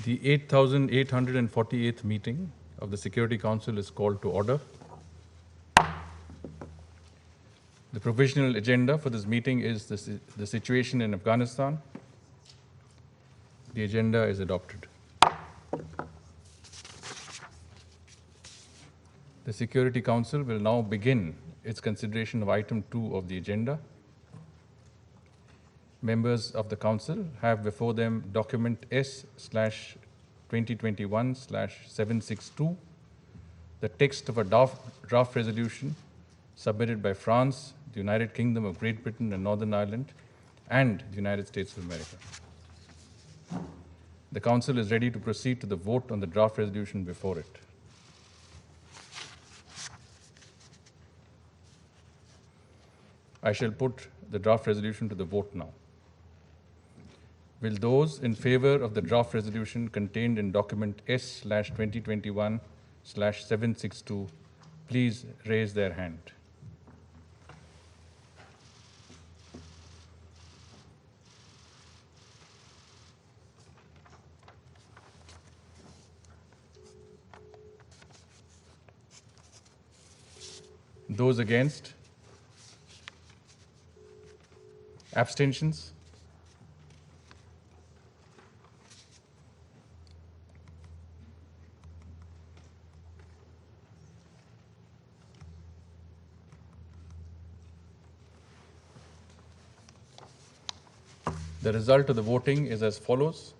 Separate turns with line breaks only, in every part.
The 8,848th meeting of the Security Council is called to order. The provisional agenda for this meeting is the situation in Afghanistan. The agenda is adopted. The Security Council will now begin its consideration of item 2 of the agenda. Members of the Council have before them document S/2021/762, the text of a draft resolution submitted by France, the United Kingdom of Great Britain and Northern Ireland, and the United States of America. The Council is ready to proceed to the vote on the draft resolution before it. I shall put the draft resolution to the vote now. Will those in favor of the draft resolution contained in document S/2021/762 please raise their hand? Those against? Abstentions? The result of the voting is as follows: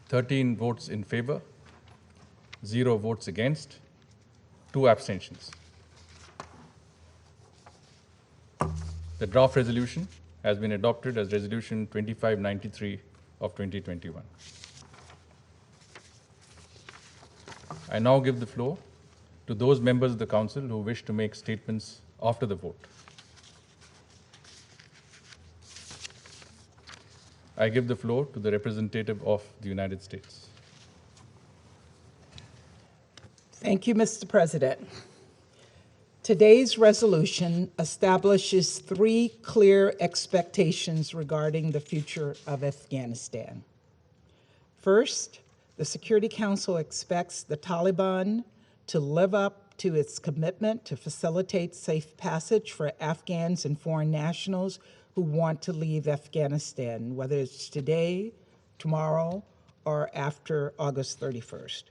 13 votes in favor, 0 votes against, 2 abstentions. The draft resolution has been adopted as Resolution 2593 of 2021. I now give the floor to those members of the Council who wish to make statements after the vote. I give the floor to the representative of the United States.
Thank you, Mr. President. Today's resolution establishes 3 clear expectations regarding the future of Afghanistan. First, the Security Council expects the Taliban to live up to its commitment to facilitate safe passage for Afghans and foreign nationals who want to leave Afghanistan, whether it's today, tomorrow, or after August 31st.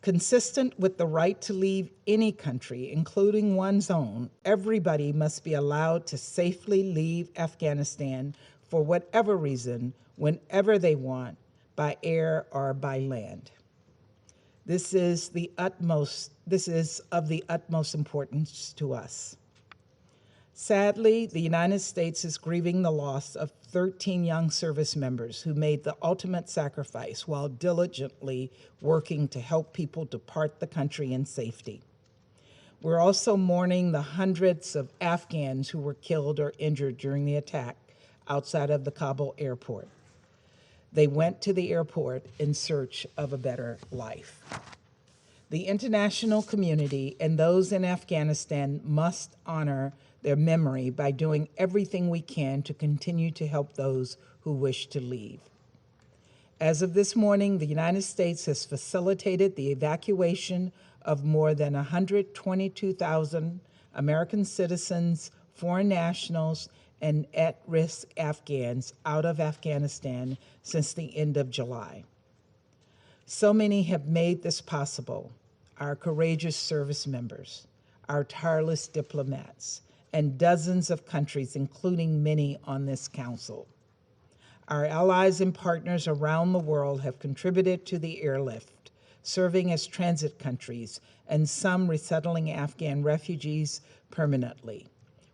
Consistent with the right to leave any country, including one's own, everybody must be allowed to safely leave Afghanistan for whatever reason, whenever they want, by air or by land. This is of the utmost importance to us. Sadly, the United States is grieving the loss of 13 young service members who made the ultimate sacrifice while diligently working to help people depart the country in safety. We're also mourning the hundreds of Afghans who were killed or injured during the attack outside of the Kabul airport. They went to the airport in search of a better life. The international community and those in Afghanistan must honor their memory by doing everything we can to continue to help those who wish to leave. As of this morning, the United States has facilitated the evacuation of more than 122,000 American citizens, foreign nationals, and at-risk Afghans out of Afghanistan since the end of July. So many have made this possible: our courageous service members, our tireless diplomats, and dozens of countries, including many on this council. Our allies and partners around the world have contributed to the airlift, serving as transit countries, and some resettling Afghan refugees permanently.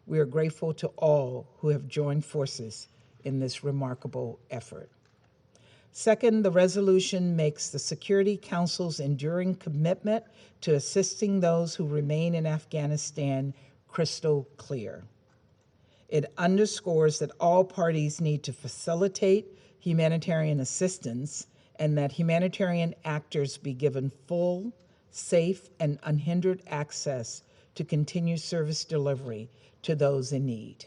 We are grateful to all who have joined forces in this remarkable effort. Second, the resolution makes the Security Council's enduring commitment to assisting those who remain in Afghanistan crystal clear. It underscores that all parties need to facilitate humanitarian assistance and that humanitarian actors be given full, safe, and unhindered access to continue service delivery to those in need.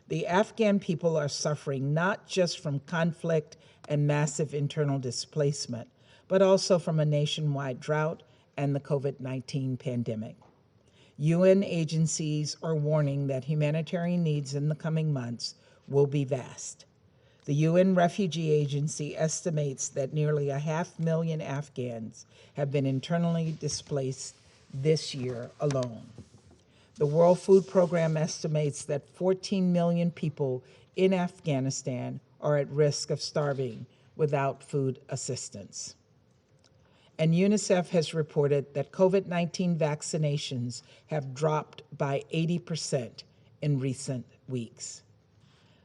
The Afghan people are suffering not just from conflict and massive internal displacement, but also from a nationwide drought and the COVID-19 pandemic. UN agencies are warning that humanitarian needs in the coming months will be vast. The UN Refugee Agency estimates that nearly 500,000 Afghans have been internally displaced this year alone. The World Food Program estimates that 14 million people in Afghanistan are at risk of starving without food assistance. And UNICEF has reported that COVID-19 vaccinations have dropped by 80% in recent weeks.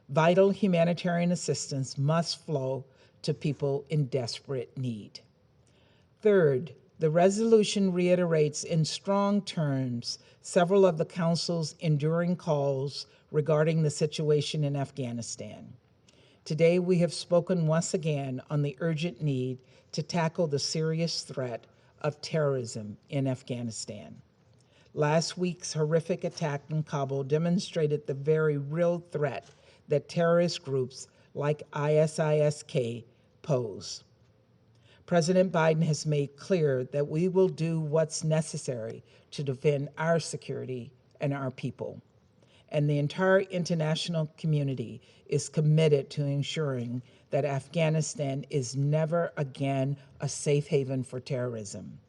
Vital humanitarian assistance must flow to people in desperate need. Third, the resolution reiterates in strong terms several of the Council's enduring calls regarding the situation in Afghanistan. Today, we have spoken once again on the urgent need to tackle the serious threat of terrorism in Afghanistan. Last week's horrific attack in Kabul demonstrated the very real threat that terrorist groups like ISIS-K pose. President Biden has made clear that we will do what's necessary to defend our security and our people. And the entire international community is committed to ensuring that Afghanistan is never again a safe haven for terrorism.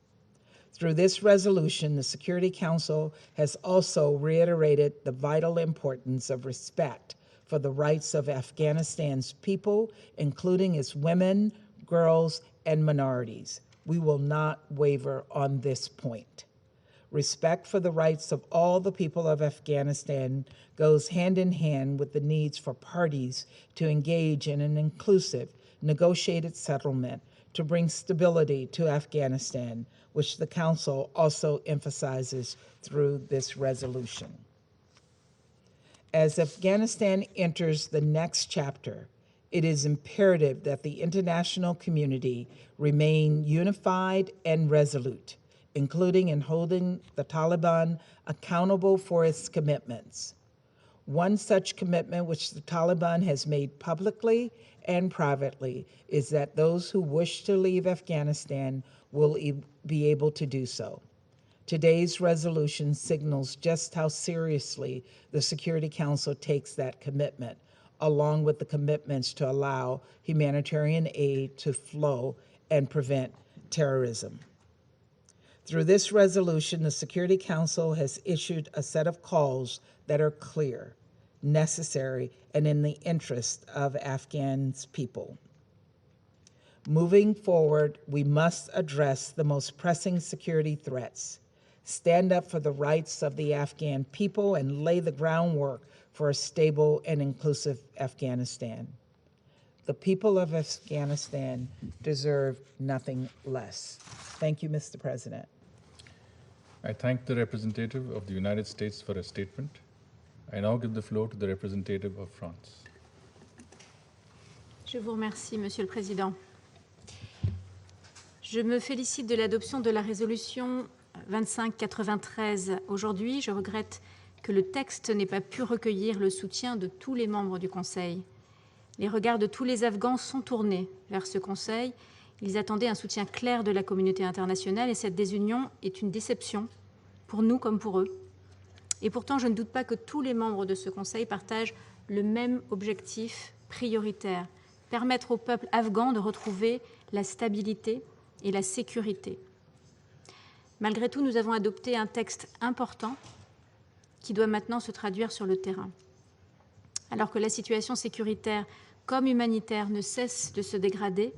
Through this resolution, the Security Council has also reiterated the vital importance of respect for the rights of Afghanistan's people, including its women, girls, and minorities. We will not waver on this point. Respect for the rights of all the people of Afghanistan goes hand in hand with the needs for parties to engage in an inclusive, negotiated settlement to bring stability to Afghanistan, which the Council also emphasizes through this resolution. As Afghanistan enters the next chapter, it is imperative that the international community remain unified and resolute, including in holding the Taliban accountable for its commitments. One such commitment which the Taliban has made publicly and privately is that those who wish to leave Afghanistan will be able to do so. Today's resolution signals just how seriously the Security Council takes that commitment, along with the commitments to allow humanitarian aid to flow and prevent terrorism. Through this resolution, the Security Council has issued a set of calls that are clear, necessary, and in the interest of Afghan's people. Moving forward, we must address the most pressing security threats, stand up for the rights of the Afghan people, and lay the groundwork for a stable and inclusive Afghanistan. The people of Afghanistan deserve nothing less. Thank you, Mr. President.
I thank the representative of the United States for a statement. I now give the floor to the representative of France.
Je vous remercie, Monsieur le Président. Je me félicite de l'adoption de la résolution 2593 aujourd'hui. Je regrette que le texte n'ait pas pu recueillir le soutien de tous les membres du Conseil. Les regards de tous les Afghans sont tournés vers ce Conseil. Ils attendaient un soutien clair de la communauté internationale et cette désunion est une déception pour nous comme pour eux. Et pourtant, je ne doute pas que tous les membres de ce Conseil partagent le même objectif prioritaire, permettre au peuple afghan de retrouver la stabilité et la sécurité. Malgré tout, nous avons adopté un texte important qui doit maintenant se traduire sur le terrain. Alors que la situation sécuritaire comme humanitaire ne cesse de se dégrader,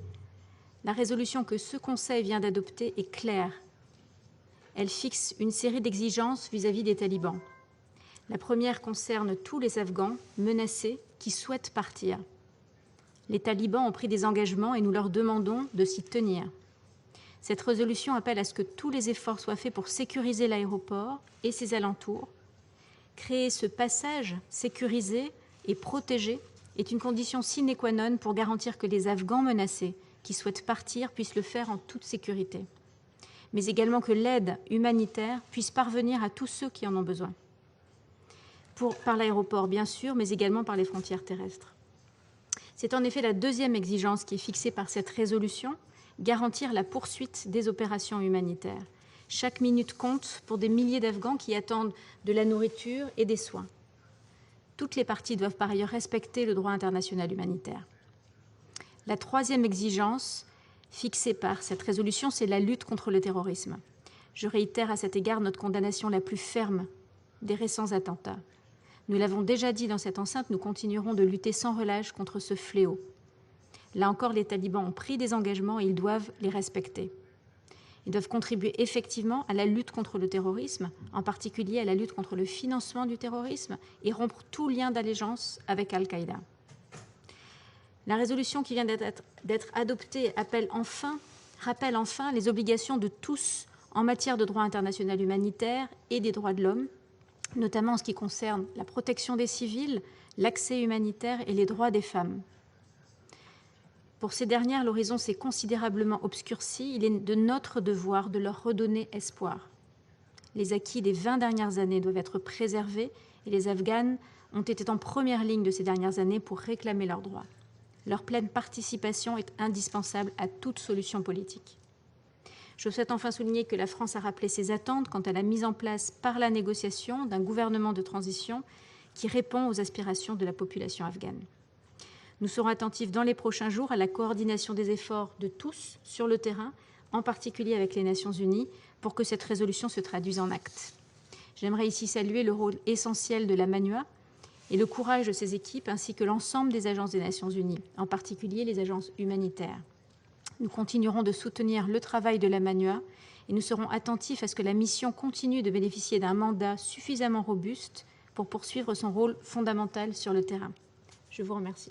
la résolution que ce Conseil vient d'adopter est claire. Elle fixe une série d'exigences vis-à-vis des talibans. La première concerne tous les Afghans menacés qui souhaitent partir. Les talibans ont pris des engagements et nous leur demandons de s'y tenir. Cette résolution appelle à ce que tous les efforts soient faits pour sécuriser l'aéroport et ses alentours. Créer ce passage sécurisé et protégé est une condition sine qua non pour garantir que les Afghans menacés qui souhaitent partir puissent le faire en toute sécurité, mais également que l'aide humanitaire puisse parvenir à tous ceux qui en ont besoin. par l'aéroport bien sûr, mais également par les frontières terrestres. C'est en effet la deuxième exigence qui est fixée par cette résolution, garantir la poursuite des opérations humanitaires. Chaque minute compte pour des milliers d'Afghans qui attendent de la nourriture et des soins. Toutes les parties doivent par ailleurs respecter le droit international humanitaire. La troisième exigence fixée par cette résolution, c'est la lutte contre le terrorisme. Je réitère à cet égard notre condamnation la plus ferme des récents attentats. Nous l'avons déjà dit dans cette enceinte, nous continuerons de lutter sans relâche contre ce fléau. Là encore, les talibans ont pris des engagements et ils doivent les respecter. Ils doivent contribuer effectivement à la lutte contre le terrorisme, en particulier à la lutte contre le financement du terrorisme et rompre tout lien d'allégeance avec Al-Qaïda. La résolution qui vient d'être adoptée rappelle enfin les obligations de tous en matière de droit international humanitaire et des droits de l'homme, notamment en ce qui concerne la protection des civils, l'accès humanitaire et les droits des femmes. Pour ces dernières, l'horizon s'est considérablement obscurci. Il est de notre devoir de leur redonner espoir. Les acquis des 20 dernières années doivent être préservés et les Afghanes ont été en première ligne de ces dernières années pour réclamer leurs droits. Leur pleine participation est indispensable à toute solution politique. Je souhaite enfin souligner que la France a rappelé ses attentes quant à la mise en place par la négociation d'un gouvernement de transition qui répond aux aspirations de la population afghane. Nous serons attentifs dans les prochains jours à la coordination des efforts de tous sur le terrain, en particulier avec les Nations Unies, pour que cette résolution se traduise en actes. J'aimerais ici saluer le rôle essentiel de la MANUA et le courage de ses équipes, ainsi que l'ensemble des agences des Nations Unies, en particulier les agences humanitaires. Nous continuerons de soutenir le travail de la MANUA et nous serons attentifs à ce que la mission continue de bénéficier d'un mandat suffisamment robuste pour poursuivre son rôle fondamental sur le terrain. Je vous remercie.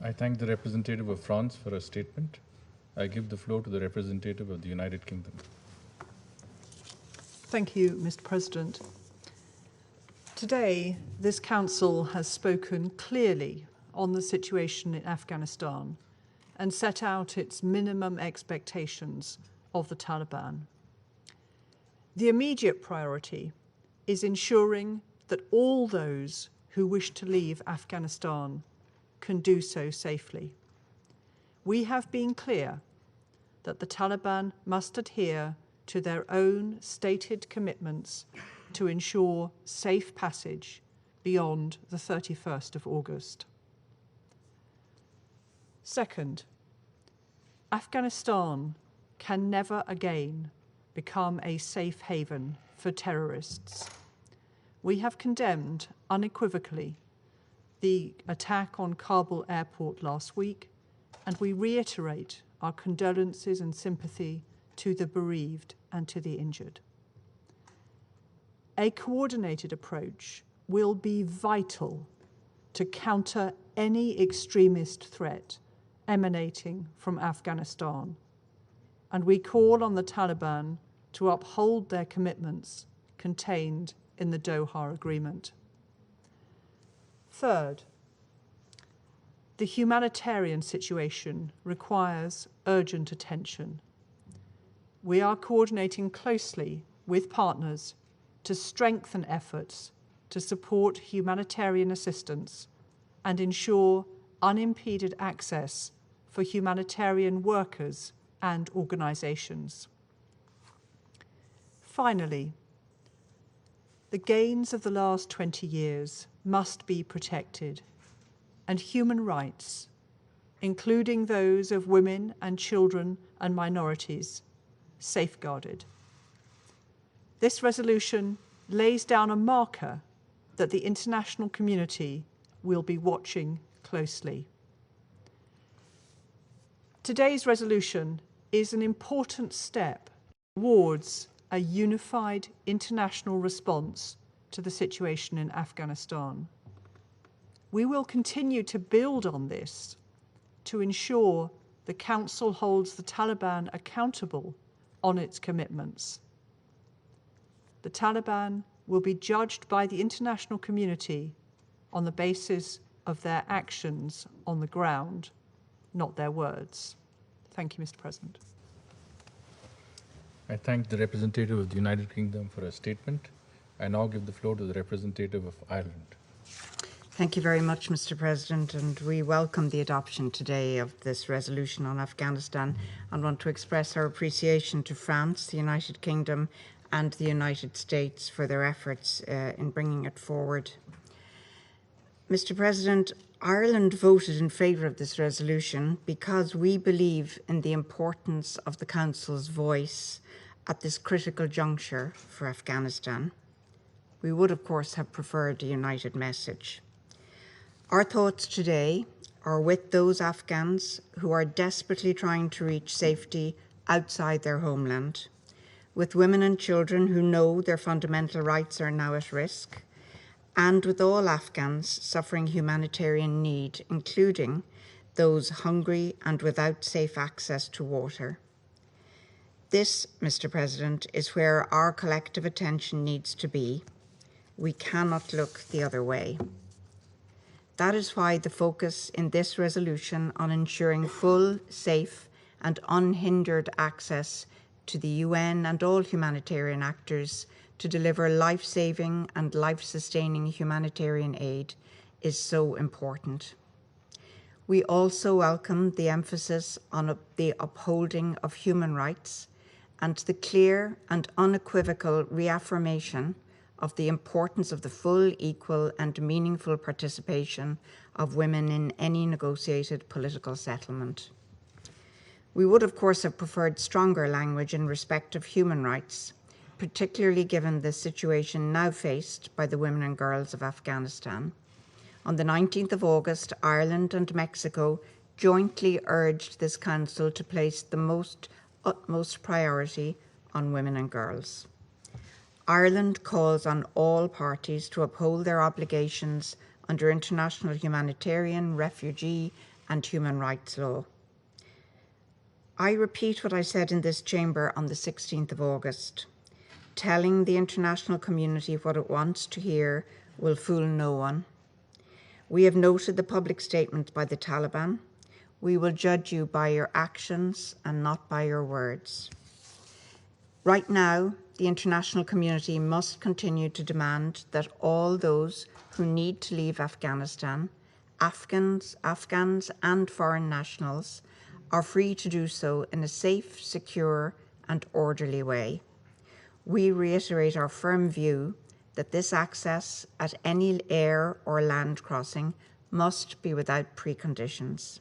I thank the representative of France for her statement. I give the floor to the representative of the United Kingdom.
Thank you, Mr. President. Today, this Council has spoken clearly on the situation in Afghanistan and set out its minimum expectations of the Taliban. The immediate priority is ensuring that all those who wish to leave Afghanistan can do so safely. We have been clear that the Taliban must adhere to their own stated commitments to ensure safe passage beyond the 31st of August. Second, Afghanistan can never again become a safe haven for terrorists. We have condemned unequivocally the attack on Kabul airport last week, and we reiterate our condolences and sympathy to the bereaved and to the injured. A coordinated approach will be vital to counter any extremist threat emanating from Afghanistan, and we call on the Taliban to uphold their commitments contained in the Doha Agreement. Third, the humanitarian situation requires urgent attention. We are coordinating closely with partners to strengthen efforts to support humanitarian assistance and ensure unimpeded access for humanitarian workers and organizations. Finally, the gains of the last 20 years must be protected, and human rights, including those of women and children and minorities, safeguarded. This resolution lays down a marker that the international community will be watching closely. Today's resolution is an important step towards a unified international response to the situation in Afghanistan. We will continue to build on this to ensure the Council holds the Taliban accountable on its commitments. The Taliban will be judged by the international community on the basis of their actions on the ground, not their words. Thank you, Mr. President.
I thank the representative of the United Kingdom for her statement. I now give the floor to the representative of Ireland.
Thank you very much, Mr. President, and we welcome the adoption today of this resolution on Afghanistan and want to express our appreciation to France, the United Kingdom and the United States for their efforts in bringing it forward. Mr. President, Ireland voted in favour of this resolution because we believe in the importance of the Council's voice at this critical juncture for Afghanistan. We would, of course, have preferred a united message. Our thoughts today are with those Afghans who are desperately trying to reach safety outside their homeland, with women and children who know their fundamental rights are now at risk, and with all Afghans suffering humanitarian need, including those hungry and without safe access to water. This, Mr. President, is where our collective attention needs to be. We cannot look the other way. That is why the focus in this resolution on ensuring full, safe and unhindered access to the UN and all humanitarian actors to deliver life-saving and life-sustaining humanitarian aid is so important. We also welcome the emphasis on the upholding of human rights and the clear and unequivocal reaffirmation of the importance of the full, equal and meaningful participation of women in any negotiated political settlement. We would, of course, have preferred stronger language in respect of human rights, particularly given the situation now faced by the women and girls of Afghanistan. On the 19th of August, Ireland and Mexico jointly urged this Council to place the utmost priority on women and girls. Ireland calls on all parties to uphold their obligations under international humanitarian, refugee and human rights law. I repeat what I said in this chamber on the 16th of August. Telling the international community what it wants to hear will fool no one. We have noted the public statement by the Taliban. We will judge you by your actions and not by your words. Right now, the international community must continue to demand that all those who need to leave Afghanistan, Afghans and foreign nationals, are free to do so in a safe, secure and orderly way. We reiterate our firm view that this access at any air or land crossing must be without preconditions.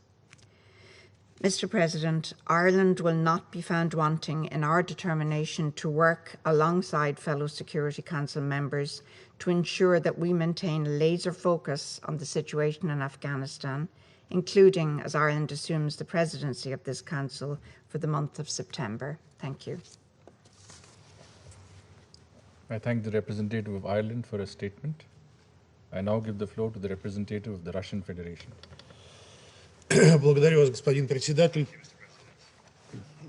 Mr. President, Ireland will not be found wanting in our determination to work alongside fellow Security Council members to ensure that we maintain a laser focus on the situation in Afghanistan, including as Ireland assumes the presidency of this Council for the month of September. Thank you.
I thank the representative of Ireland for a statement. I now give the floor to the representative of the Russian Federation.
Благодарю вас, господин председатель.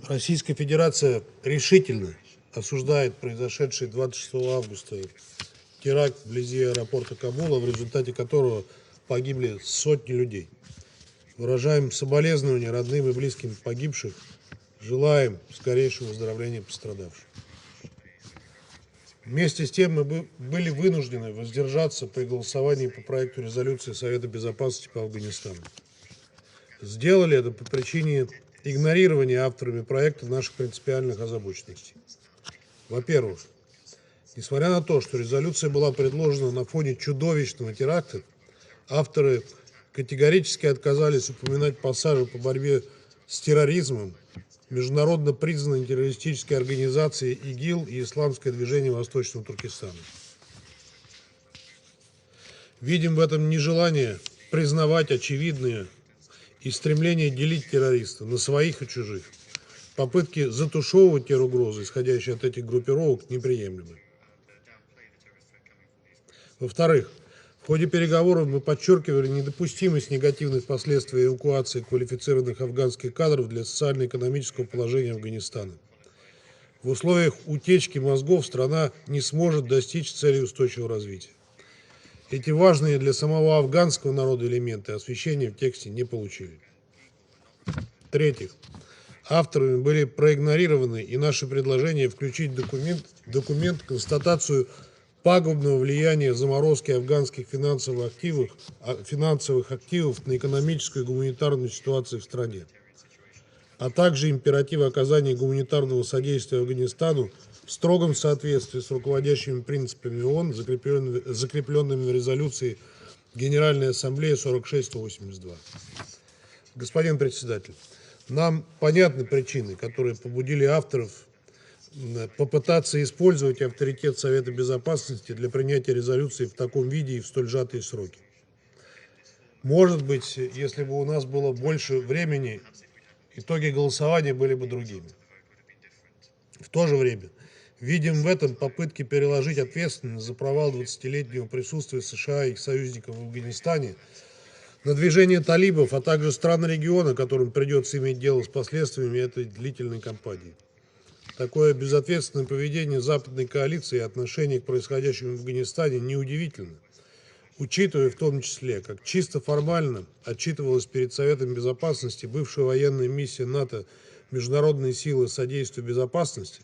Российская Федерация решительно осуждает произошедший 26 августа теракт вблизи аэропорта Кабула, в результате которого погибли сотни людей. Выражаем соболезнования родным и близким погибших, желаем скорейшего выздоровления пострадавших. Вместе с тем мы были вынуждены воздержаться при голосовании по проекту резолюции Совета Безопасности по Афганистану. Сделали это по причине игнорирования авторами проекта наших принципиальных озабоченностей. Во-первых, несмотря на то, что резолюция была предложена на фоне чудовищного теракта, авторы категорически отказались упоминать пассажи по борьбе с терроризмом, международно признанной террористической организации ИГИЛ и Исламское движение Восточного Туркестана. Видим в этом нежелание признавать очевидные и стремление делить террористов на своих и чужих. Попытки затушевывать те угрозы, исходящие от этих группировок, неприемлемы. Во-вторых, в ходе переговоров мы подчеркивали недопустимость негативных последствий эвакуации квалифицированных афганских кадров для социально-экономического положения Афганистана. В условиях утечки мозгов страна не сможет достичь цели устойчивого развития. Эти важные для самого афганского народа элементы освещения в тексте не получили. В-третьих, авторами были проигнорированы и наши предложения включить в документ констатацию пагубного влияния заморозки афганских финансовых активов на экономическую и гуманитарную ситуацию в стране, а также императива оказания гуманитарного содействия Афганистану в строгом соответствии с руководящими принципами ООН, закрепленными в резолюции Генеральной Ассамблеи 46-182. Господин председатель, нам понятны причины, которые побудили авторов попытаться использовать авторитет Совета Безопасности для принятия резолюции в таком виде и в столь сжатые сроки. Может быть, если бы у нас было больше времени, итоги голосования были бы другими. В то же время видим в этом попытки переложить ответственность за провал 20-летнего присутствия США и их союзников в Афганистане на движение талибов, а также стран региона, которым придется иметь дело с последствиями этой длительной кампании. Такое безответственное поведение западной коалиции и отношение к происходящему в Афганистане неудивительно, учитывая в том числе, как чисто формально отчитывалась перед Советом Безопасности бывшая военная миссия НАТО «Международные силы содействия безопасности»,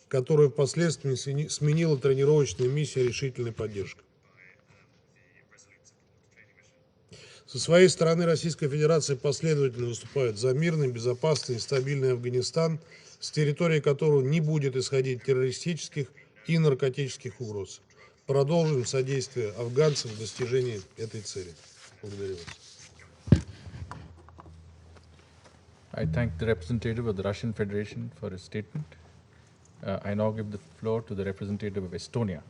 которую впоследствии сменила тренировочная миссия «Решительная поддержка». Со своей стороны Российская Федерация последовательно выступает за мирный, безопасный и стабильный Афганистан, с территории которого не будет исходить террористических и наркотических угроз. Продолжим содействие афганцам в достижении этой цели. Благодарю вас.
I thank the representative of the Russian Federation for his statement. I now give the floor to the representative of Estonia.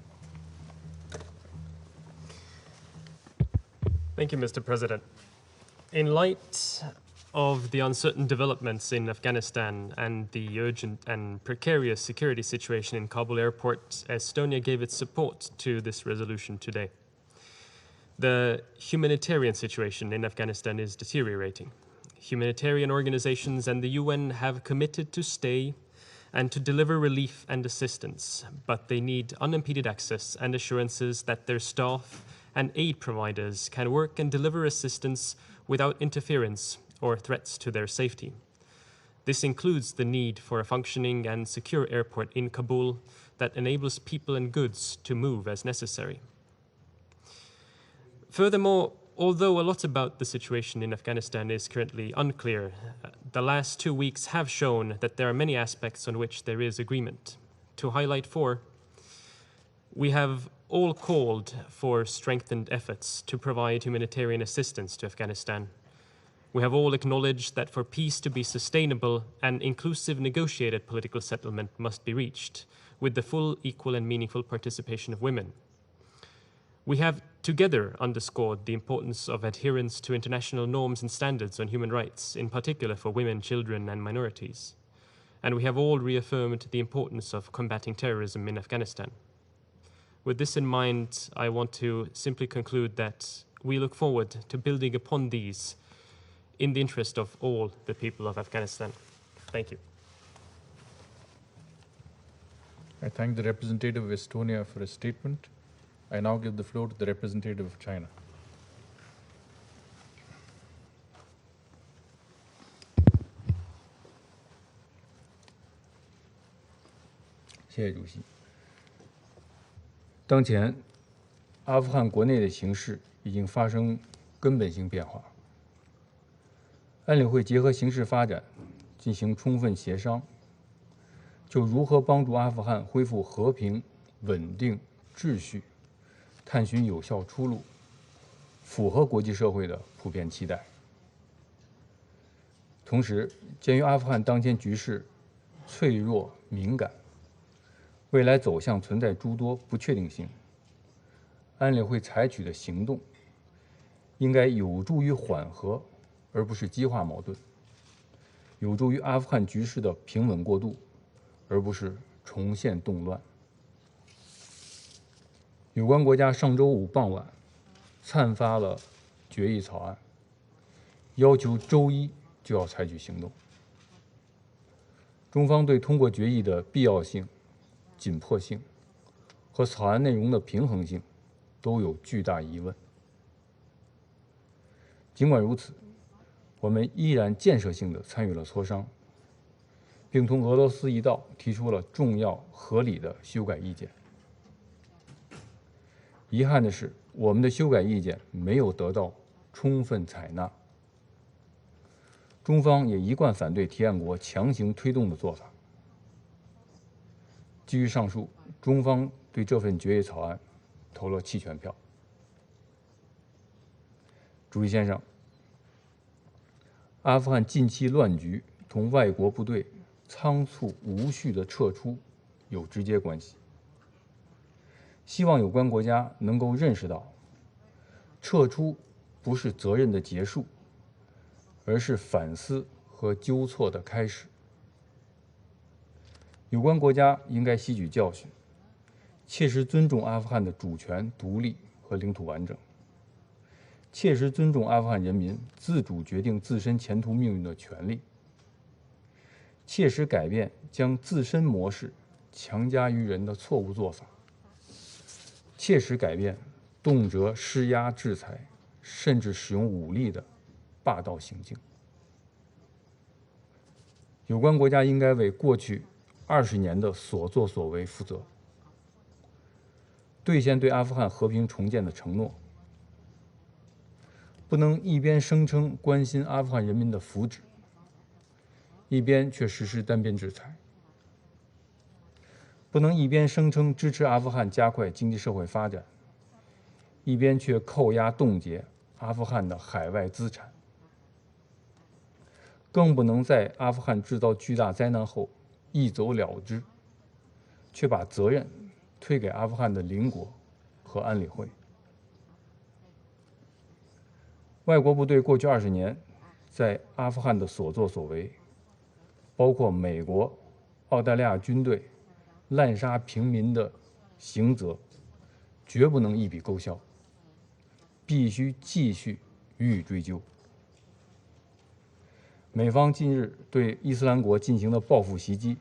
Thank you, Mr. President. In light of the uncertain developments in Afghanistan and the urgent and precarious security situation in Kabul airport, Estonia gave its support to this resolution today. The humanitarian situation in Afghanistan is deteriorating. Humanitarian organizations and the UN have committed to stay and to deliver relief and assistance, but they need unimpeded access and assurances that their staff and aid providers can work and deliver assistance without interference or threats to their safety. This includes the need for a functioning and secure airport in Kabul that enables people and goods to move as necessary. Furthermore, although a lot about the situation in Afghanistan is currently unclear, the last 2 weeks have shown that there are many aspects on which there is agreement. To highlight 4, we have all called for strengthened efforts to provide humanitarian assistance to Afghanistan. We have all acknowledged that for peace to be sustainable, an inclusive negotiated political settlement must be reached, with the full, equal and meaningful participation of women. We have together underscored the importance of adherence to international norms and standards on human rights, in particular for women, children and minorities. And we have all reaffirmed the importance of combating terrorism in Afghanistan. With this in mind, I want to simply conclude that we look forward to building upon these in the interest of all the people of Afghanistan. Thank you.
I thank the representative of Estonia for his statement. I now give the floor to the representative of China.
谢谢主席。当前，阿富汗国内的形势已经发生根本性变化。安理会结合形势发展，进行充分协商，就如何帮助阿富汗恢复和平、稳定、秩序，探寻有效出路，符合国际社会的普遍期待。同时，鉴于阿富汗当前局势脆弱敏感，未来走向存在诸多不确定性，安理会采取的行动应该有助于缓和，而不是激化矛盾；有助于阿富汗局势的平稳过渡，而不是重现动乱。有关国家上周五傍晚参发了决议草案，要求周一就要采取行动。中方对通过决议的必要性、紧迫性和草案内容的平衡性都有巨大疑问。尽管如此，我们依然建设性地参与了磋商，并同俄罗斯一道提出了重要合理的修改意见。遗憾的是，我们的修改意见没有得到充分采纳。中方也一贯反对提案国强行推动的做法。基于上述，中方对这份决议草案投了弃权票。主席先生，阿富汗近期乱局同外国部队仓促无序的撤出有直接关系。希望有关国家能够认识到，撤出不是责任的结束，而是反思和纠错的开始。有关国家应该吸取教训，切实尊重阿富汗的主权、独立和领土完整，切实尊重阿富汗人民自主决定自身前途命运的权利，切实改变将自身模式强加于人的错误做法，切实改变动辄施压制裁，甚至使用武力的霸道行径。有关国家应该为过去20年的所作所为负责，兑现对阿富汗和平重建的承诺，不能一边声称关心阿富汗人民的福祉，一边却实施单边制裁；不能一边声称支持阿富汗加快经济社会发展，一边却扣押冻结阿富汗的海外资产；更不能在阿富汗制造巨大灾难后一走了之，却把责任推给阿富汗的邻国和安理会。外国部队过去20年在阿富汗的所作所为，包括美国、澳大利亚军队滥杀平民的刑责，绝不能一笔勾销，必须继续予以追究。美方近日对伊斯兰国进行的报复袭击，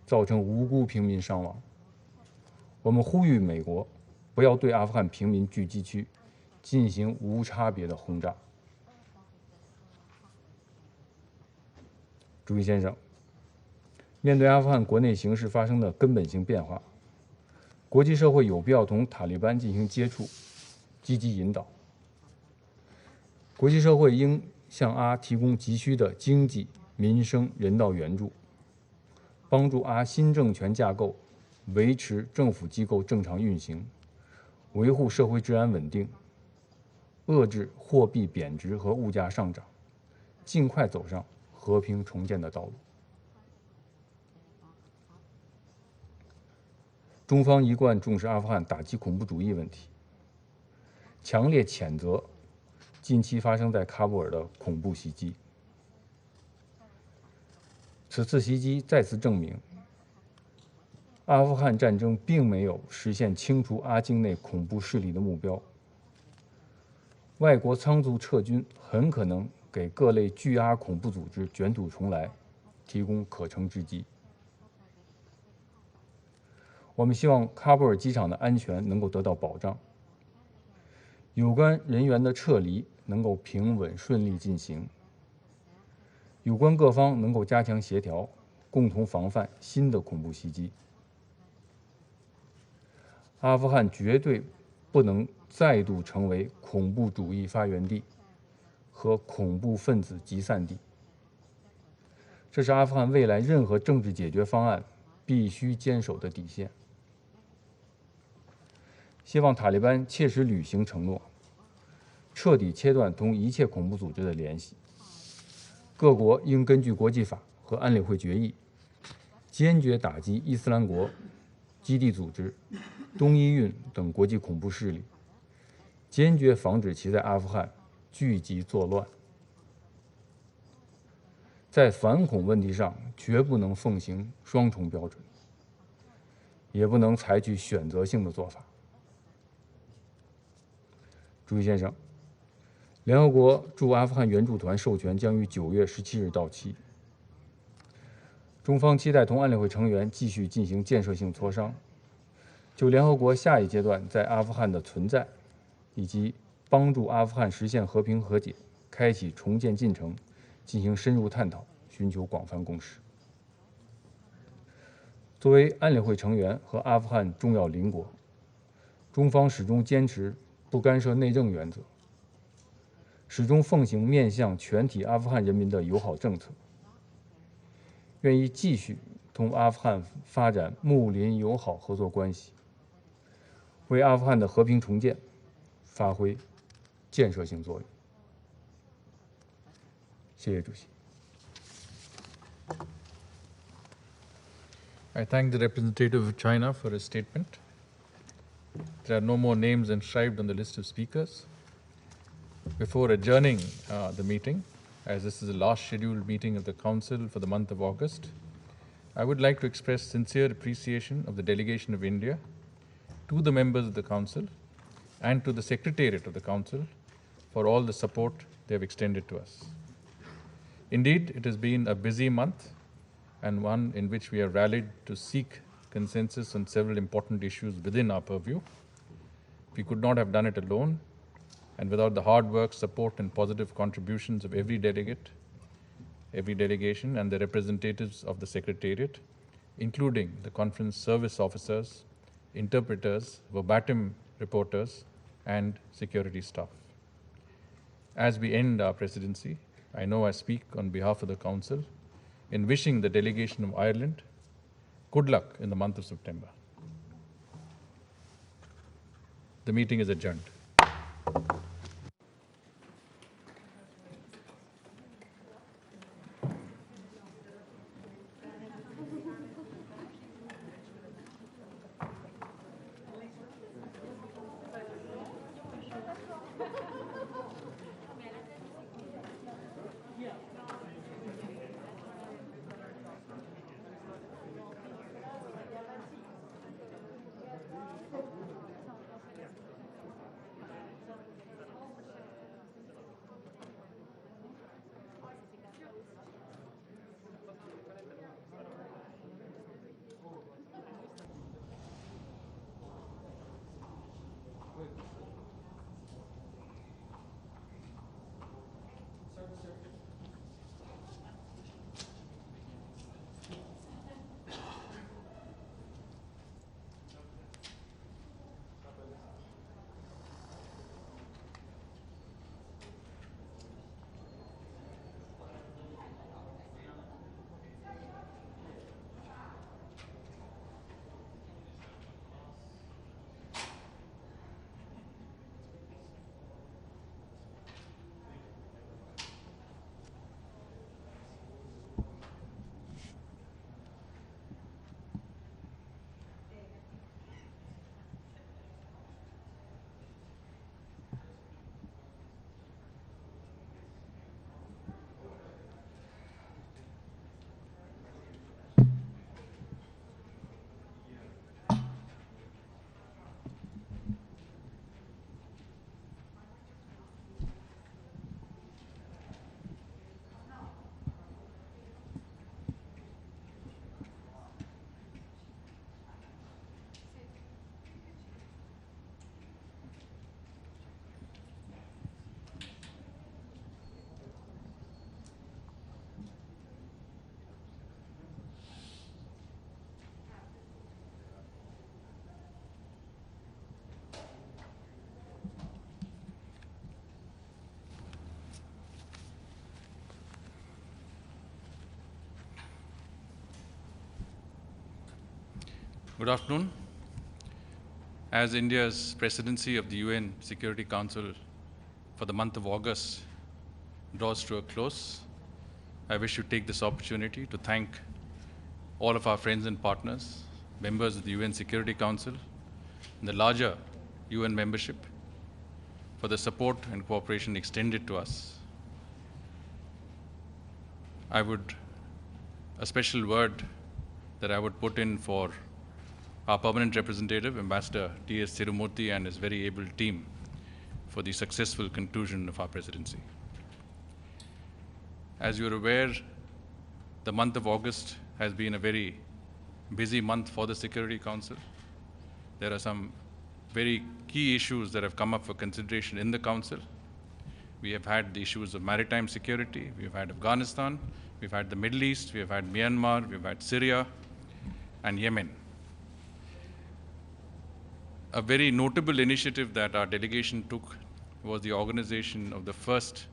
造成无辜平民伤亡。我们呼吁美国不要对阿富汗平民聚集区进行无差别的轰炸。主席先生，面对阿富汗国内形势发生的根本性变化，国际社会有必要同塔利班进行接触，积极引导。国际社会应向阿提供急需的经济、民生、人道援助，帮助阿新政权架构维持政府机构正常运行，维护社会治安稳定，遏制货币贬值和物价上涨，尽快走上和平重建的道路。中方一贯重视阿富汗打击恐怖主义问题，强烈谴责近期发生在喀布尔的恐怖袭击。此次袭击再次证明，阿富汗战争并没有实现清除阿境内恐怖势力的目标。外国仓促撤军很可能给各类巨阿恐怖组织卷土重来提供可乘之机。我们希望喀布尔机场的安全能够得到保障，有关人员的撤离能够平稳顺利进行，有关各方能够加强协调，共同防范新的恐怖袭击。阿富汗绝对不能再度成为恐怖主义发源地和恐怖分子集散地，这是阿富汗未来任何政治解决方案必须坚守的底线。希望塔利班切实履行承诺，彻底切断同一切恐怖组织的联系。各国应根据国际法和安理会决议，坚决打击伊斯兰国、基地组织、东伊运等国际恐怖势力，坚决防止其在阿富汗聚集作乱。在反恐问题上，绝不能奉行双重标准，也不能采取选择性的做法。主席先生，联合国驻阿富汗援助团授权将于9月17日到期。中方期待同安理会成员继续进行建设性磋商，就联合国下一阶段在阿富汗的存在，以及帮助阿富汗实现和平和解、开启重建进程进行深入探讨，寻求广泛共识。作为安理会成员和阿富汗重要邻国，中方始终坚持不干涉内政原则，始终奉行面向全体阿富汗人民的友好政策，愿意继续同阿富汗发展睦邻友好合作关系，为阿富汗的和平重建发挥建设性作用。谢谢主席。
I thank the representative of China for his statement. There are no more names inscribed on the list of speakers. Before adjourning the meeting, as this is the last scheduled meeting of the Council for the month of August, I would like to express sincere appreciation of the delegation of India to the members of the Council and to the Secretariat of the Council for all the support they have extended to us. Indeed, it has been a busy month and one in which we have rallied to seek consensus on several important issues within our purview. We could not have done it alone, and without the hard work, support, and positive contributions of every delegate, every delegation, and the representatives of the Secretariat, including the conference service officers, interpreters, verbatim reporters, and security staff. As we end our presidency, I know I speak on behalf of the Council in wishing the delegation of Ireland good luck in the month of September. The meeting is adjourned. Good afternoon. As India's presidency of the UN Security Council for the month of August draws to a close, I wish to take this opportunity to thank all of our friends and partners, members of the UN Security Council, and the larger UN membership for the support and cooperation extended to us. A special word that I would put in for our permanent representative, Ambassador T.S. Tirumurthy, and his very able team for the successful conclusion of our presidency. As you're aware, the month of August has been a very busy month for the Security Council. There are some very key issues that have come up for consideration in the Council. We have had the issues of maritime security, we've had Afghanistan, we've had the Middle East, we've had Myanmar, we've had Syria, and Yemen. A very notable initiative that our delegation took was the organization of the first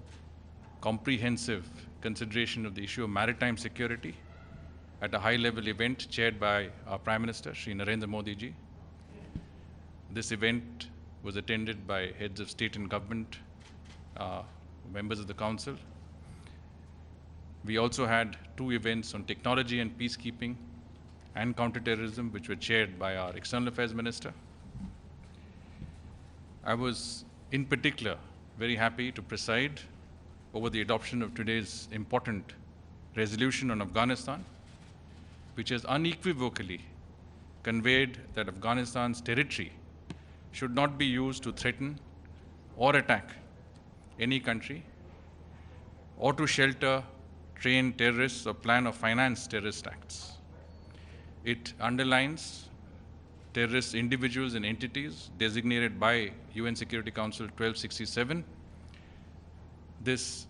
comprehensive consideration of the issue of maritime security at a high-level event chaired by our Prime Minister, Shri Narendra Modi ji. This event was attended by heads of state and government, members of the council. We also had 2 events on technology and peacekeeping and counterterrorism, which were chaired by our External Affairs Minister. I was, in particular, very happy to preside over the adoption of today's important resolution on Afghanistan, which has unequivocally conveyed that Afghanistan's territory should not be used to threaten or attack any country or to shelter, train terrorists or plan or finance terrorist acts. It underlines terrorist individuals and entities designated by UN Security Council 1267. This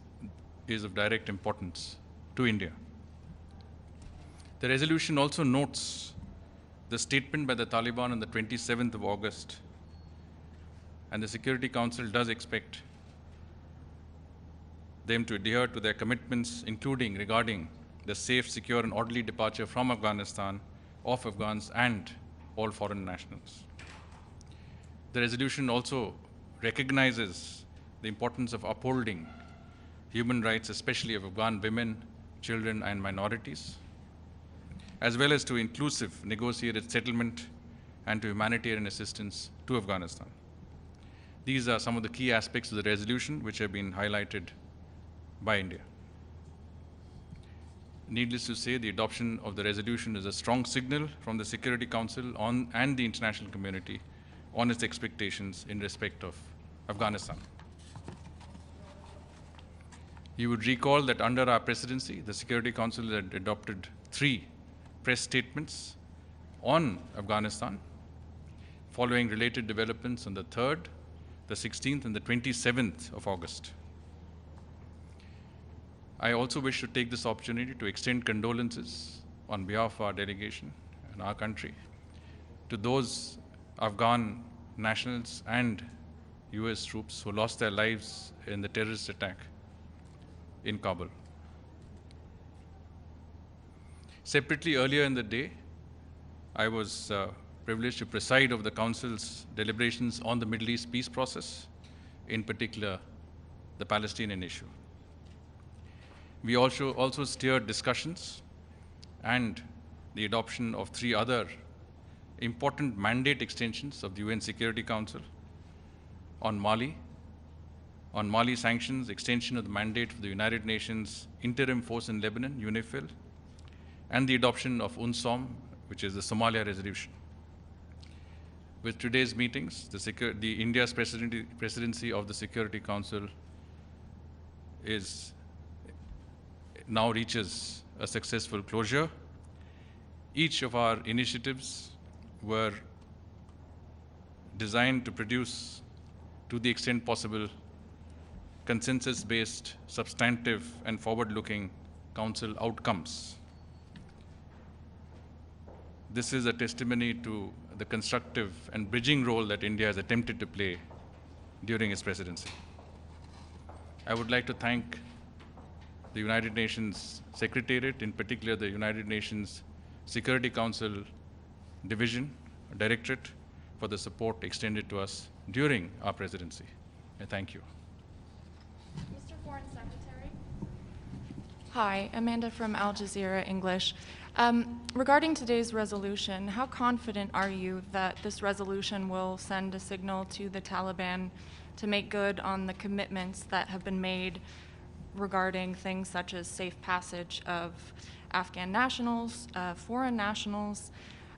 is of direct importance to India. The resolution also notes the statement by the Taliban on the 27th of August, and the Security Council does expect them to adhere to their commitments, including regarding the safe, secure, and orderly departure from Afghanistan of Afghans and all foreign nationals. The resolution also recognizes the importance of upholding human rights, especially of Afghan women, children, and minorities, as well as to inclusive negotiated settlement and to humanitarian assistance to Afghanistan. These are some of the key aspects of the resolution which have been highlighted by India. Needless to say, the adoption of the resolution is a strong signal from the Security Council and the international community on its expectations in respect of Afghanistan. You would recall that under our presidency, the Security Council had adopted 3 press statements on Afghanistan, following related developments on the 3rd, the 16th, and the 27th of August. I also wish to take this opportunity to extend condolences on behalf of our delegation and our country to those Afghan nationals and US troops who lost their lives in the terrorist attack in Kabul. Separately, earlier in the day, I was privileged to preside over the Council's deliberations on the Middle East peace process, in particular, the Palestinian issue. We also steered discussions and the adoption of 3 other important mandate extensions of the UN Security Council on Mali sanctions, extension of the mandate for the United Nations Interim Force in Lebanon, UNIFIL, and the adoption of UNSOM, which is the Somalia resolution. With today's meetings, India's presidency of the Security Council now reaches a successful closure. Each of our initiatives were designed to produce, to the extent possible, consensus-based, substantive, and forward-looking Council outcomes. This is a testimony to the constructive and bridging role that India has attempted to play during its presidency. I would like to thank the United Nations Secretariat, in particular the United Nations Security Council Division, Directorate, for the support extended to us during our presidency. I thank you.
Mr. Foreign Secretary. Hi, Amanda from Al Jazeera English. Regarding today's resolution, how confident are you that this resolution will send a signal to the Taliban to make good on the commitments that have been made regarding things such as safe passage of Afghan nationals, foreign nationals,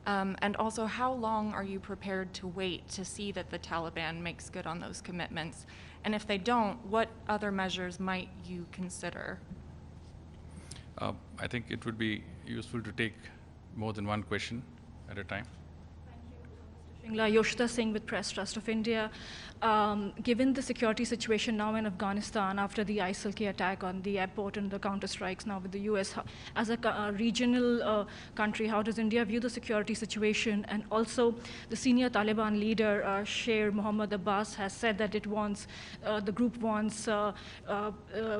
and also how long are you prepared to wait to see that the Taliban makes good on those commitments? And if they don't, what other measures might you consider?
I think it would be useful to take more than one question at a time.
Thank you, Mr.
Yoshida Singh with Press Trust of India. Given the security situation now in Afghanistan after the ISIL-K attack on the airport and the counter-strikes now with the US, as a regional country, how does India view the security situation? And also, the senior Taliban leader, Sher Mohammad Abbas, has said that it wants, the group wants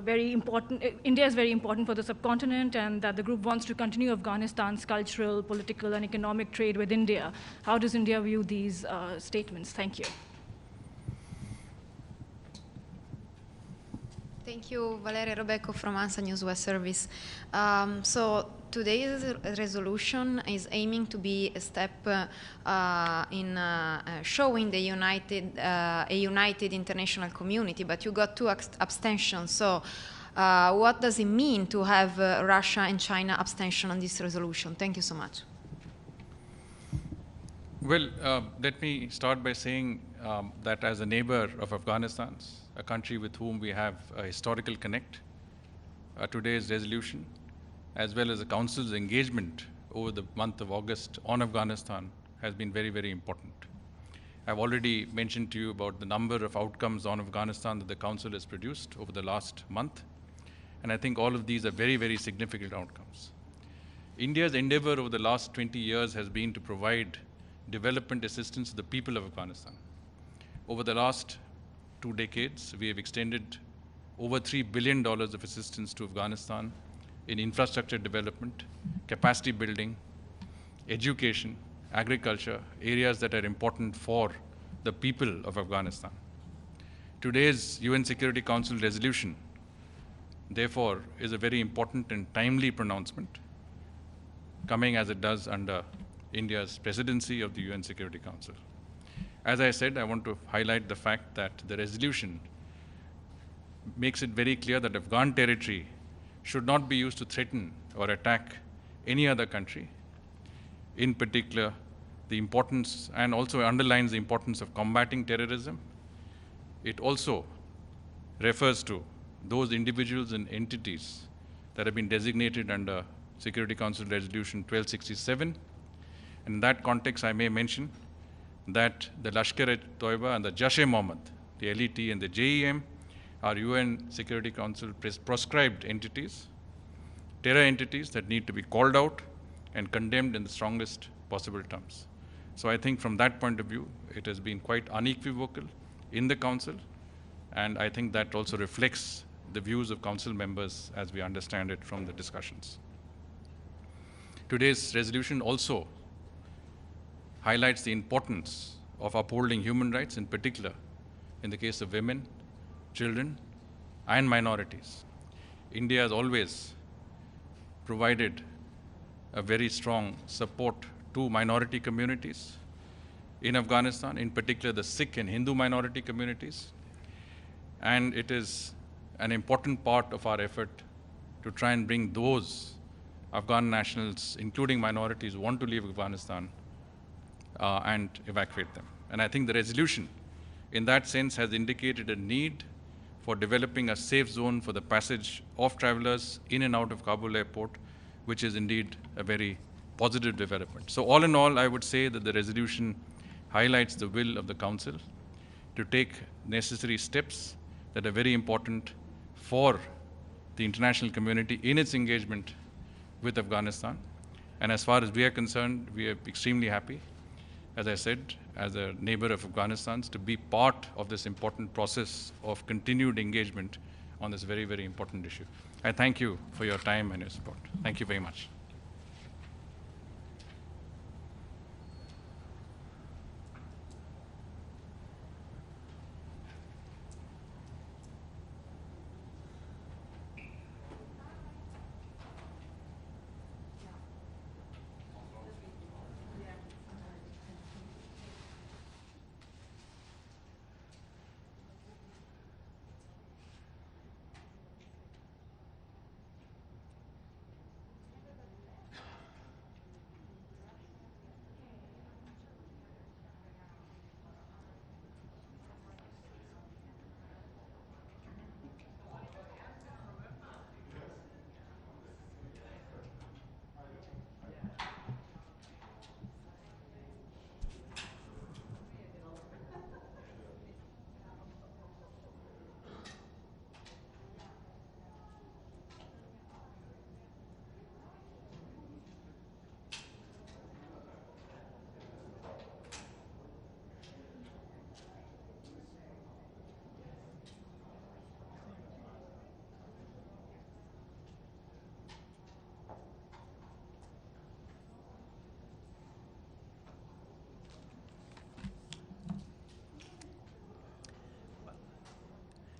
very important, India is very important for the subcontinent, and that the group wants to continue Afghanistan's cultural, political, and economic trade with India. How does India view these statements? Thank you.
Thank you, Valeria Robecco from ANSA News West Service. So today's resolution is aiming to be a step in showing the a united international community, but you got two abstentions. So what does it mean to have Russia and China abstention on this resolution? Thank you so much.
Well, let me start by saying that as a neighbor of Afghanistan, a country with whom we have a historical connect, today's resolution, as well as the Council's engagement over the month of August on Afghanistan, has been very, very important. I've already mentioned to you about the number of outcomes on Afghanistan that the Council has produced over the last month, and I think all of these are very, very significant outcomes. India's endeavor over the last 20 years has been to provide development assistance to the people of Afghanistan. Over the last 2 decades, we have extended over $3 billion of assistance to Afghanistan in infrastructure development, capacity building, education, agriculture, areas that are important for the people of Afghanistan. Today's UN Security Council resolution, therefore, is a very important and timely pronouncement, coming as it does under India's presidency of the UN Security Council. As I said, I want to highlight the fact that the resolution makes it very clear that Afghan territory should not be used to threaten or attack any other country. In particular, the importance, and also underlines the importance of combating terrorism. It also refers to those individuals and entities that have been designated under Security Council Resolution 1267. And in that context, I may mention that the Lashkar-e-Toiba and the Jaish-e-Mohammed, the LET and the JEM, are UN Security Council proscribed entities, terror entities that need to be called out and condemned in the strongest possible terms. So I think from that point of view, it has been quite unequivocal in the Council, and I think that also reflects the views of Council members as we understand it from the discussions. Today's resolution also highlights the importance of upholding human rights, in particular in the case of women, children, and minorities. India has always provided a very strong support to minority communities in Afghanistan, in particular the Sikh and Hindu minority communities. And it is an important part of our effort to try and bring those Afghan nationals, including minorities, who want to leave Afghanistan and evacuate them. And I think the resolution, in that sense, has indicated a need for developing a safe zone for the passage of travelers in and out of Kabul airport, which is indeed a very positive development. So all in all, I would say that the resolution highlights the will of the Council to take necessary steps that are very important for the international community in its engagement with Afghanistan. And as far as we are concerned, we are extremely happy, as I said, as a neighbor of Afghanistan's, to be part of this important process of continued engagement on this very, very important issue. I thank you for your time and your support. Thank you very much.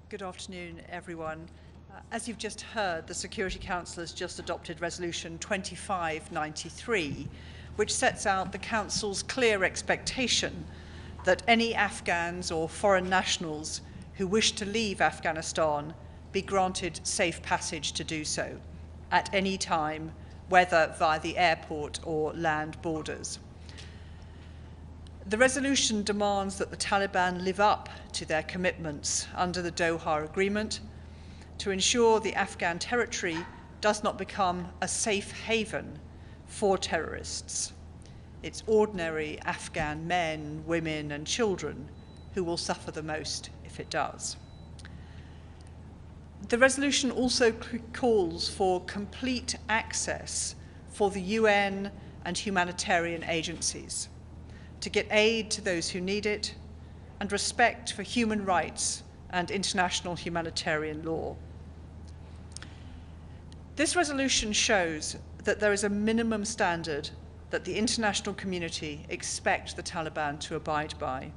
Good afternoon, everyone. As you've just heard, the Security Council has just adopted Resolution 2593, which sets out the Council's clear expectation that any Afghans or foreign nationals who wish to leave Afghanistan be granted safe passage to do so at any time, whether via the airport or land borders. The resolution demands that the Taliban live up to their commitments under the Doha Agreement to ensure the Afghan territory does not become a safe haven for terrorists. It's ordinary Afghan men, women, and children who will suffer the most if it does. The resolution also calls for complete access for the UN and humanitarian agencies to get aid to those who need it and respect for human rights and international humanitarian law. This resolution shows that there is a minimum standard that the international community expect the Taliban to abide by.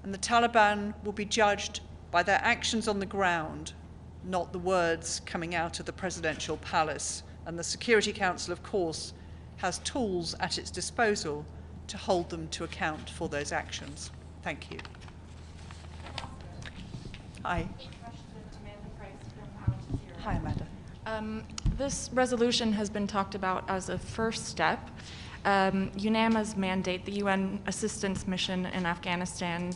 And the Taliban will be judged by their actions on the ground, not the words coming out of the presidential palace. And the Security Council, of course, has tools at its disposal to hold them to account for those actions. Thank you. Hi. Hi, Amanda.
This resolution has been talked about as a first step. UNAMA's mandate, the UN assistance mission in Afghanistan,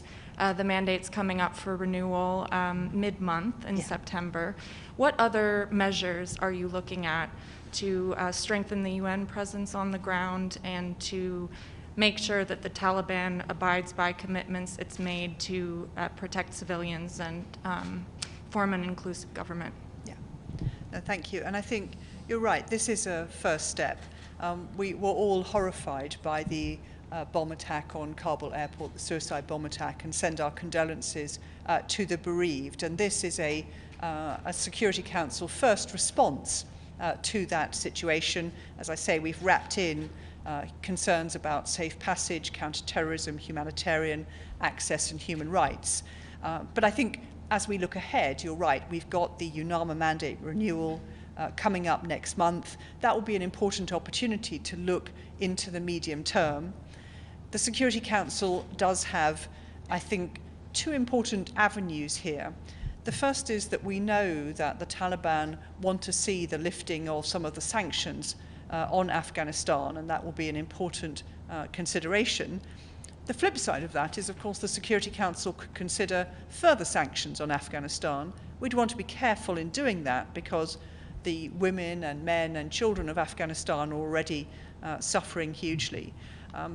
the mandate's coming up for renewal mid-month in September. What other measures are you looking at to strengthen the UN presence on the ground and to make sure that the Taliban abides by commitments it's made to protect civilians and form an inclusive government?
Yeah, no, thank you. And I think you're right, this is a first step. We were all horrified by the bomb attack on Kabul airport, the suicide bomb attack, and send our condolences to the bereaved. And this is a Security Council first response to that situation. As I say, we've wrapped in concerns about safe passage, counter-terrorism, humanitarian access and human rights. But I think as we look ahead, you're right, we've got the UNAMA mandate renewal coming up next month. That will be an important opportunity to look into the medium term. The Security Council does have, I think, two important avenues here. The first is that we know that the Taliban want to see the lifting of some of the sanctions on Afghanistan, and that will be an important consideration. The flip side of that is, of course, the Security Council could consider further sanctions on Afghanistan. We'd want to be careful in doing that because the women and men and children of Afghanistan are already suffering hugely.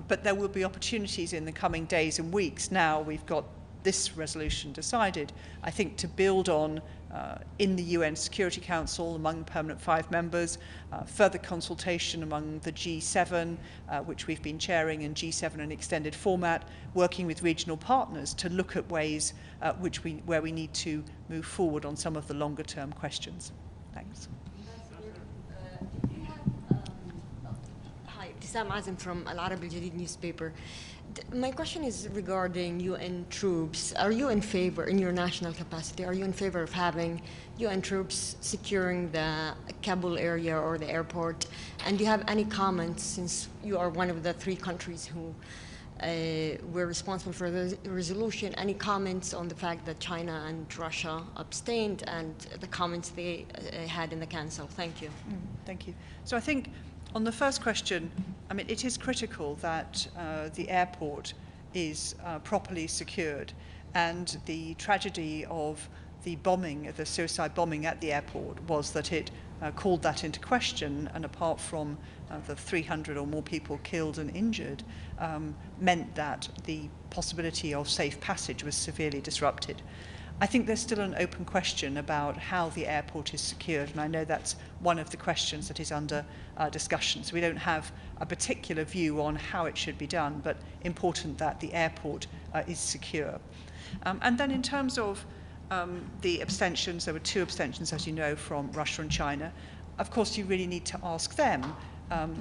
But there will be opportunities in the coming days and weeks. Now we've got this resolution decided, I think, to build on in the UN Security Council among the permanent 5 members, further consultation among the G7, which we've been chairing, and G7 in extended format, working with regional partners to look at ways where we need to move forward on some of the longer term questions. Thanks.
Hi, Tisam Azim from Al Arab Al Jadid newspaper. My question is regarding UN troops. Are you in favor, in your national capacity, are you in favor of having UN troops securing the Kabul area or the airport? And do you have any comments, since you are one of the 3 countries who were responsible for the resolution, any comments on the fact that China and Russia abstained and the comments they had in the Council? Thank you.
Thank you. So I think on the first question, I mean, it is critical that the airport is properly secured, and the tragedy of the bombing, the suicide bombing at the airport, was that it called that into question, and apart from the 300 or more people killed and injured, meant that the possibility of safe passage was severely disrupted. I think there's still an open question about how the airport is secured, and I know that's one of the questions that is under discussion. So we don't have a particular view on how it should be done, but important that the airport is secure. And then in terms of the abstentions, there were 2 abstentions, as you know, from Russia and China. Of course, you really need to ask them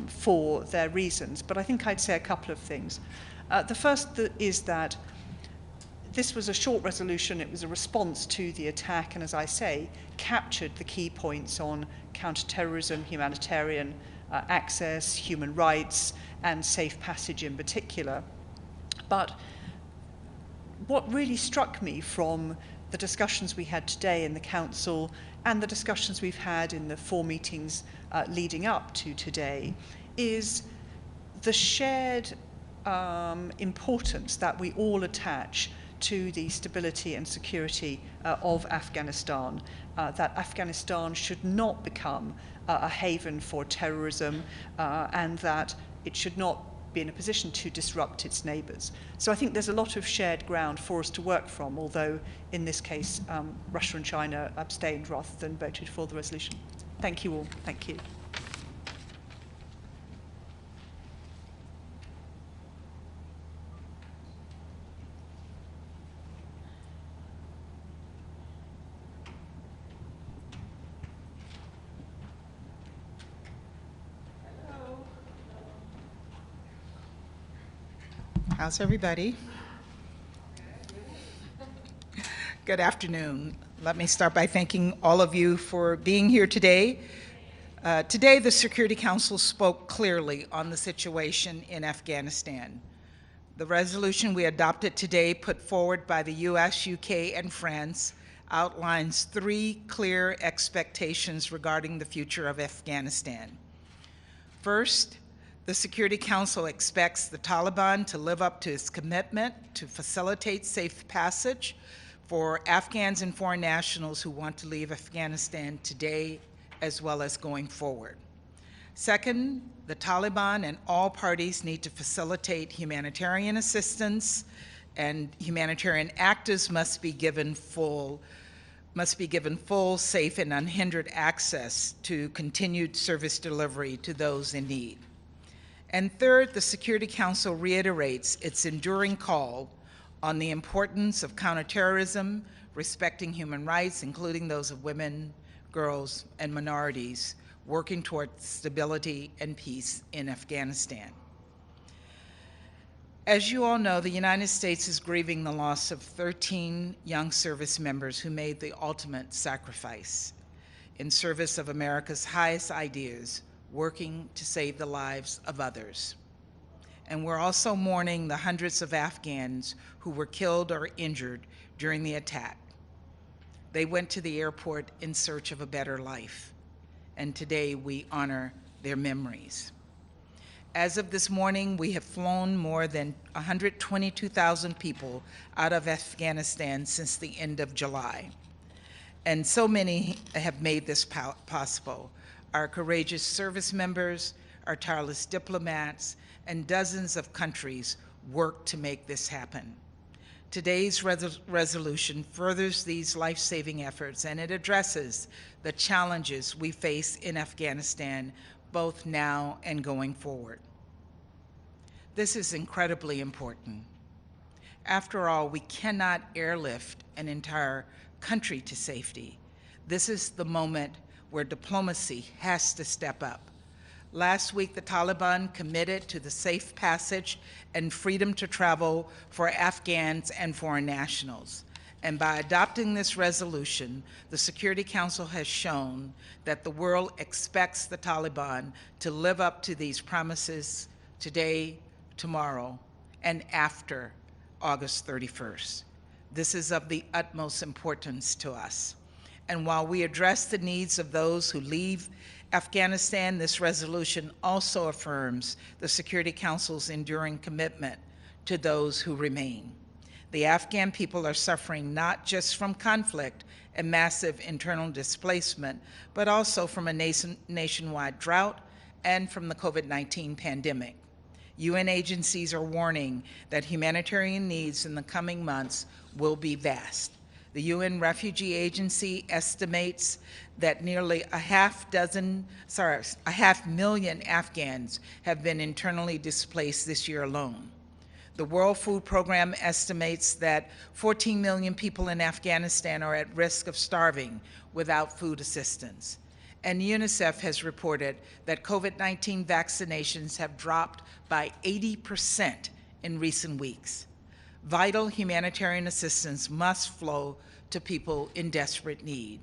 for their reasons, but I think I'd say a couple of things. The first is that This was a short resolution. It was a response to the attack, and as I say, captured the key points on counterterrorism, humanitarian access, human rights, and safe passage in particular. But what really struck me from the discussions we had today in the Council and the discussions we've had in the 4 meetings leading up to today is the shared importance that we all attach to the stability and security of Afghanistan, that Afghanistan should not become a haven for terrorism, and that it should not be in a position to disrupt its neighbours. So I think there's a lot of shared ground for us to work from, although in this case Russia and China abstained rather than voted for the resolution. Thank you all. Thank you.
How's everybody? Good afternoon. Let me start by thanking all of you for being here today. Today, the Security Council spoke clearly on the situation in Afghanistan. The resolution we adopted today, put forward by the US, UK, and France, outlines 3 clear expectations regarding the future of Afghanistan. First, the Security Council expects the Taliban to live up to its commitment to facilitate safe passage for Afghans and foreign nationals who want to leave Afghanistan today as well as going forward. Second, the Taliban and all parties need to facilitate humanitarian assistance, and humanitarian actors must be given full, safe, and unhindered access to continued service delivery to those in need. And third, the Security Council reiterates its enduring call on the importance of counterterrorism, respecting human rights, including those of women, girls, and minorities, working toward stability and peace in Afghanistan. As you all know, the United States is grieving the loss of 13 young service members who made the ultimate sacrifice in service of America's highest ideas, working to save the lives of others. And we're also mourning the hundreds of Afghans who were killed or injured during the attack. They went to the airport in search of a better life, and today we honor their memories. As of this morning, we have flown more than 122,000 people out of Afghanistan since the end of July. And so many have made this possible. Our courageous service members, our tireless diplomats, and dozens of countries work to make this happen. Today's resolution furthers these life-saving efforts, and it addresses the challenges we face in Afghanistan, both now and going forward. This is incredibly important. After all, we cannot airlift an entire country to safety. This is the moment where diplomacy has to step up. Last week, the Taliban committed to the safe passage and freedom to travel for Afghans and foreign nationals. And by adopting this resolution, the Security Council has shown that the world expects the Taliban to live up to these promises today, tomorrow, and after August 31st. This is of the utmost importance to us. And while we address the needs of those who leave Afghanistan, this resolution also affirms the Security Council's enduring commitment to those who remain. The Afghan people are suffering not just from conflict and massive internal displacement, but also from a nationwide drought and from the COVID-19 pandemic. UN agencies are warning that humanitarian needs in the coming months will be vast. The UN Refugee Agency estimates that nearly a half million Afghans have been internally displaced this year alone. The World Food Program estimates that 14 million people in Afghanistan are at risk of starving without food assistance. And UNICEF has reported that COVID-19 vaccinations have dropped by 80% in recent weeks. Vital humanitarian assistance must flow to people in desperate need.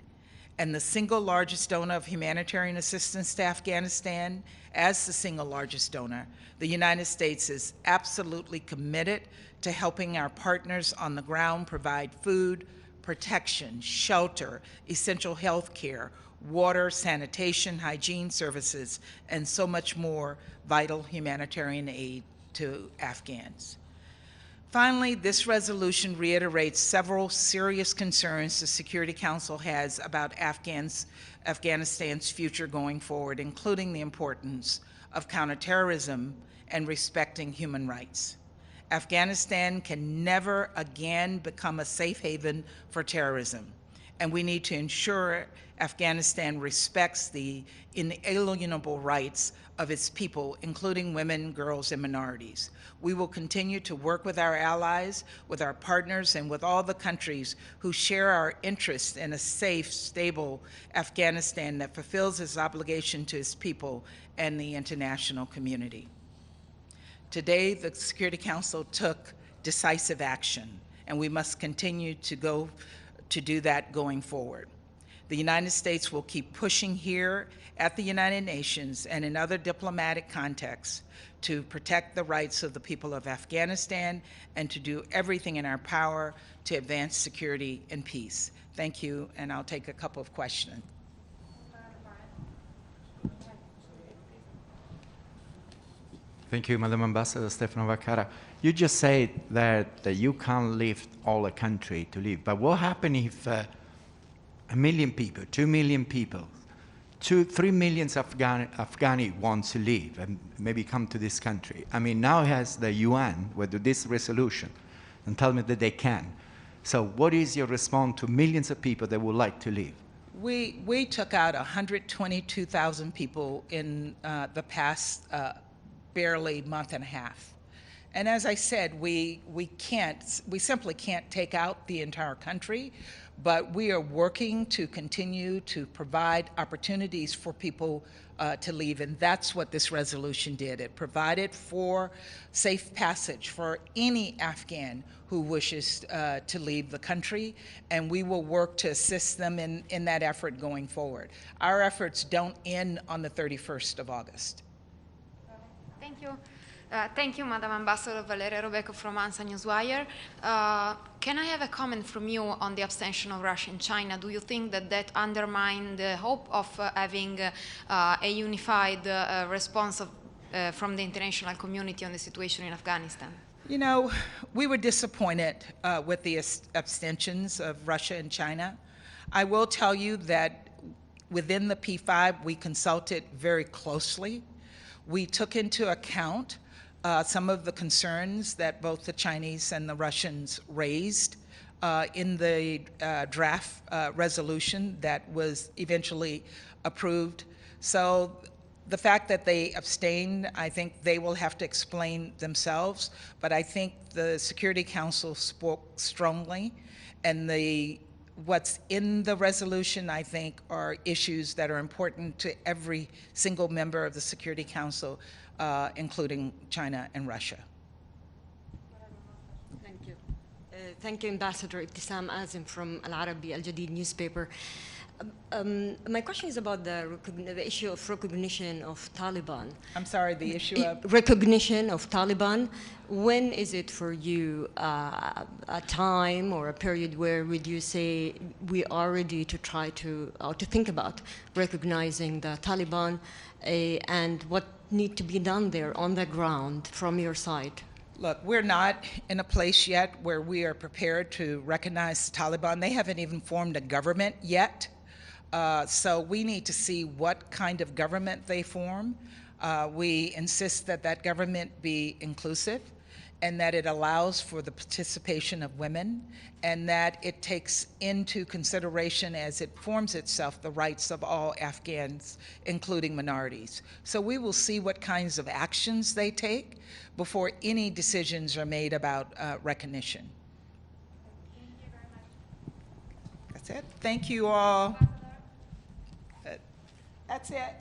And the single largest donor of humanitarian assistance to Afghanistan, as the single largest donor, the United States is absolutely committed to helping our partners on the ground provide food, protection, shelter, essential health care, water, sanitation, hygiene services, and so much more vital humanitarian aid to Afghans. Finally, this resolution reiterates several serious concerns the Security Council has about Afghanistan's future going forward, including the importance of counterterrorism and respecting human rights. Afghanistan can never again become a safe haven for terrorism, and we need to ensure Afghanistan respects the inalienable rights of its people, including women, girls, and minorities. We will continue to work with our allies, with our partners, and with all the countries who share our interest in a safe, stable Afghanistan that fulfills its obligation to its people and the international community. Today, the Security Council took decisive action, and we must continue to do that going forward. The United States will keep pushing here at the United Nations and in other diplomatic contexts to protect the rights of the people of Afghanistan and to do everything in our power to advance security and peace. Thank you, and I'll take a couple of questions.
Thank you, Madam Ambassador Stefano Vacara. You just said that you can't lift all a country to live, but what happens if 1 million people, 2 million people, 3 million Afghani want to leave and maybe come to this country? I mean, now has the UN with this resolution and tell me that they can. So what is your response to millions of people that would like to leave?
We took out 122,000 people in the past barely month and a half. And as I said, we simply can't take out the entire country, but we are working to continue to provide opportunities for people to leave, and that's what this resolution did. It provided for safe passage for any Afghan who wishes to leave the country, and we will work to assist them in that effort going forward. Our efforts don't end on the 31st of August.
Thank you. Thank you, Madam Ambassador Valeria Robeco from ANSA Newswire. Can I have a comment from you on the abstention of Russia and China? Do you think that that undermined the hope of having a unified response from the international community on the situation in Afghanistan?
You know, we were disappointed with the abstentions of Russia and China. I will tell you that within the P5, we consulted very closely. We took into account some of the concerns that both the Chinese and the Russians raised in the draft resolution that was eventually approved. So the fact that they abstained, I think they will have to explain themselves, but I think the Security Council spoke strongly, and what's in the resolution, I think, are issues that are important to every single member of the Security Council, including China and Russia.
Thank you. Thank you, Ambassador Ibtisam Azim from Al Arabi Al Jadid newspaper. My question is about the issue of recognition of Taliban.
I'm sorry, the issue of?
Recognition of Taliban. When is it for you a time or a period where would you say we are ready to try to, or to think about recognizing the Taliban and what need to be done there on the ground from your side?
Look, we're not in a place yet where we are prepared to recognize the Taliban. They haven't even formed a government yet. So we need to see what kind of government they form. We insist that that government be inclusive and that it allows for the participation of women and that it takes into consideration as it forms itself the rights of all Afghans, including minorities. So we will see what kinds of actions they take before any decisions are made about recognition.
Thank you very much.
That's it. Thank you all. That's it.